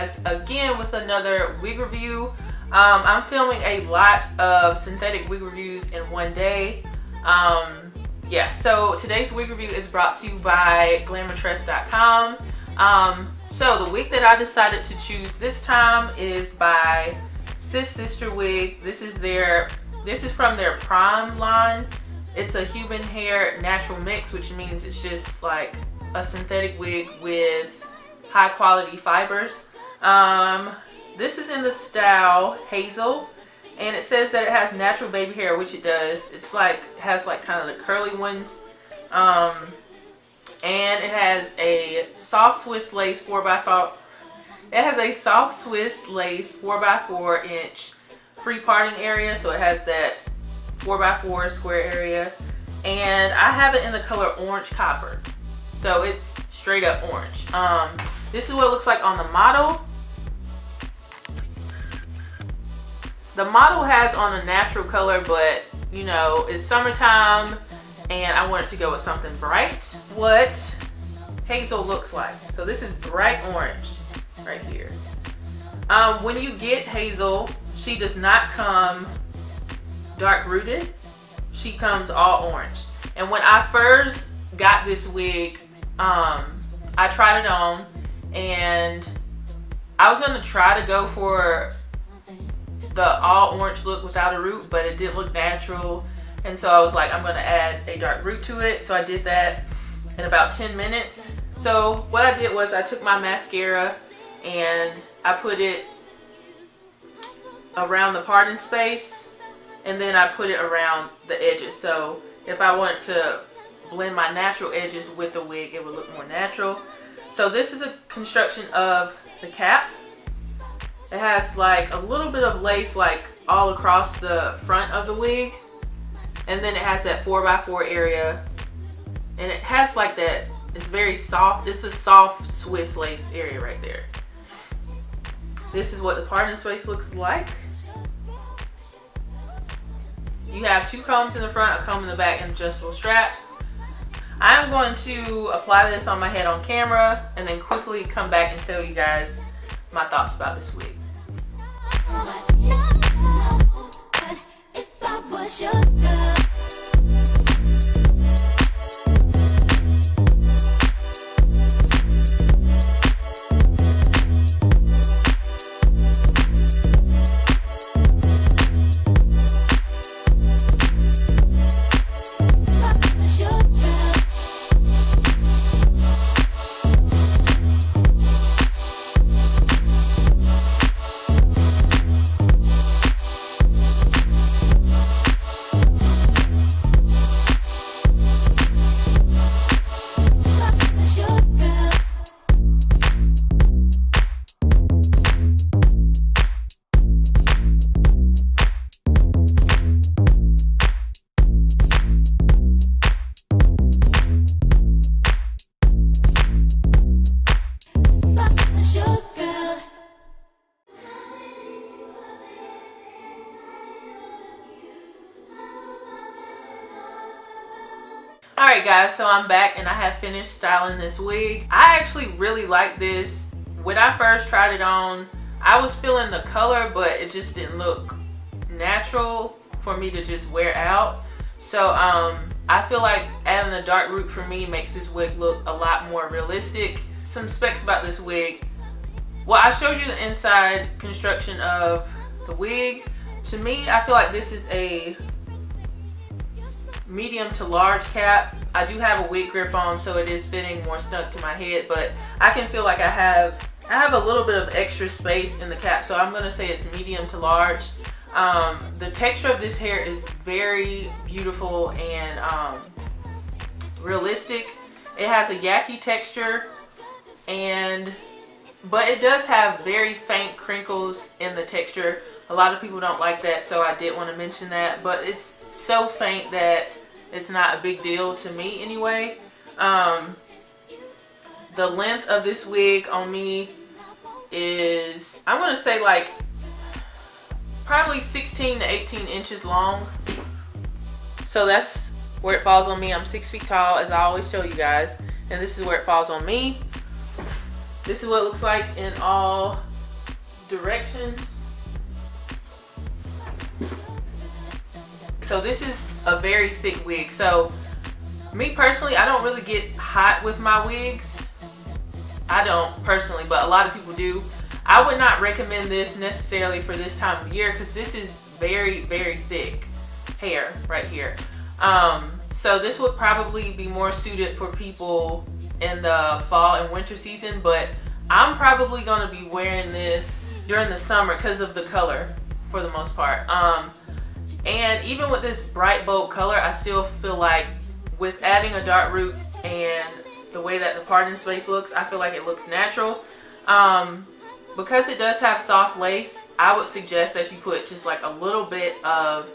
guys again with another wig review. I'm filming a lot of synthetic wig reviews in one day. Yeah, so today's wig review is brought to you by Glam.com. So the wig that I decided to choose this time is by Sis Sister Wig. This is from their Prime line. It's a human hair natural mix, which means it's just like a synthetic wig with high quality fibers. This is in the style Hazel, and it says that it has natural baby hair, which it does. It's like has like kind of the curly ones, and it has a soft Swiss lace 4x4. It has a soft Swiss lace 4x4 inch free parting area, so it has that 4x4 square area, and I have it in the color orange copper, so it's straight up orange. This is what it looks like on the model. The model has on a natural color, but you know, it's summertime and I wanted to go with something bright. What Hazel looks like. So this is bright orange right here. When you get Hazel, she does not come dark rooted. She comes all orange. And when I first got this wig, I tried it on and I was going to try to go for the all orange look without a root, but it didn't look natural, and so I was like, I'm going to add a dark root to it. So I did that in about 10 minutes. So what I did was I took my mascara and I put it around the parting space, and then I put it around the edges. So if I wanted to blend my natural edges with the wig, it would look more natural. So this is a construction of the cap. It has like a little bit of lace like all across the front of the wig, and then it has that 4x4 area, and it has like that, it's very soft, it's a soft Swiss lace area right there. This is what the parting space looks like. You have two combs in the front, a comb in the back, and adjustable straps. I'm going to apply this on my head on camera and then quickly come back and tell you guys my thoughts about this wig. Alright guys, so I'm back and I have finished styling this wig. I actually really like this. When I first tried it on, I was feeling the color, but it just didn't look natural for me to just wear out. So I feel like adding the dark root for me makes this wig look a lot more realistic. Some specs about this wig. Well, I showed you the inside construction of the wig. To me, I feel like this is a medium to large cap. I do have a wig grip on, so it is fitting more snug to my head, but I can feel like I have a little bit of extra space in the cap, so I'm gonna say it's medium to large. The texture of this hair is very beautiful and realistic. It has a yaki texture, but it does have very faint crinkles in the texture. A lot of people don't like that, so I did want to mention that, but it's so faint that it's not a big deal to me anyway. The length of this wig on me is, I'm gonna say like probably 16 to 18 inches long. So that's where it falls on me. I'm 6 feet tall, as I always tell you guys, and this is where it falls on me. This is what it looks like in all directions. So this is a very thick wig. So me personally, I don't really get hot with my wigs. I don't personally, but a lot of people do. I would not recommend this necessarily for this time of year because this is very, very thick hair right here. So this would probably be more suited for people in the fall and winter season, but I'm probably going to be wearing this during the summer because of the color for the most part. And even with this bright bold color, I still feel like with adding a dark root and the way that the parting space looks, I feel like it looks natural. Because it does have soft lace, I would suggest that you put just like a little bit of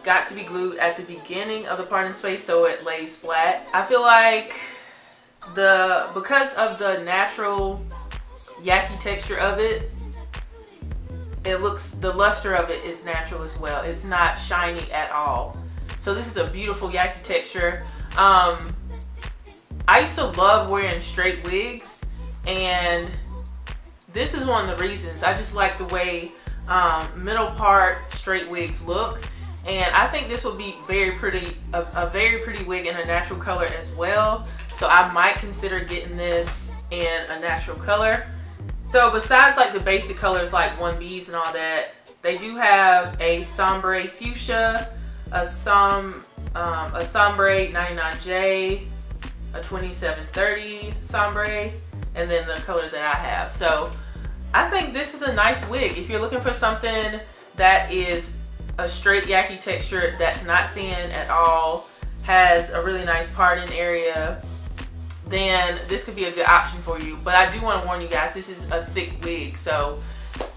Got to Be Glued at the beginning of the parting space so it lays flat. I feel like because of the natural yaki texture of it, the luster of it is natural as well. It's not shiny at all. So this is a beautiful yaki texture. I used to love wearing straight wigs, and this is one of the reasons. I just like the way middle part straight wigs look, and I think this will be very pretty, a very pretty wig in a natural color as well. So I might consider getting this in a natural color. So besides like the basic colors like 1Bs and all that, they do have a sombre fuchsia, a sombre 99J, a 2730 sombre, and then the color that I have. So I think this is a nice wig. If you're looking for something that is a straight yaki texture that's not thin at all, has a really nice parting area, then this could be a good option for you. But I do want to warn you guys, this is a thick wig, so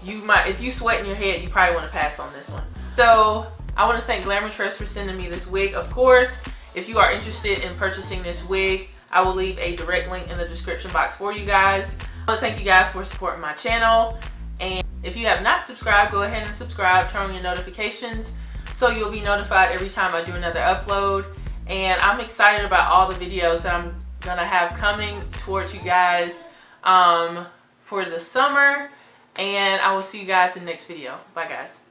you might, if you sweat in your head, you probably want to pass on this one. So I want to thank Glamtress for sending me this wig. Of course, if you are interested in purchasing this wig, I will leave a direct link in the description box for you guys. I want to thank you guys for supporting my channel, and if you have not subscribed, go ahead and subscribe, turn on your notifications so you'll be notified every time I do another upload. And I'm excited about all the videos that I'm gonna have coming towards you guys for the summer, and I will see you guys in the next video. Bye guys.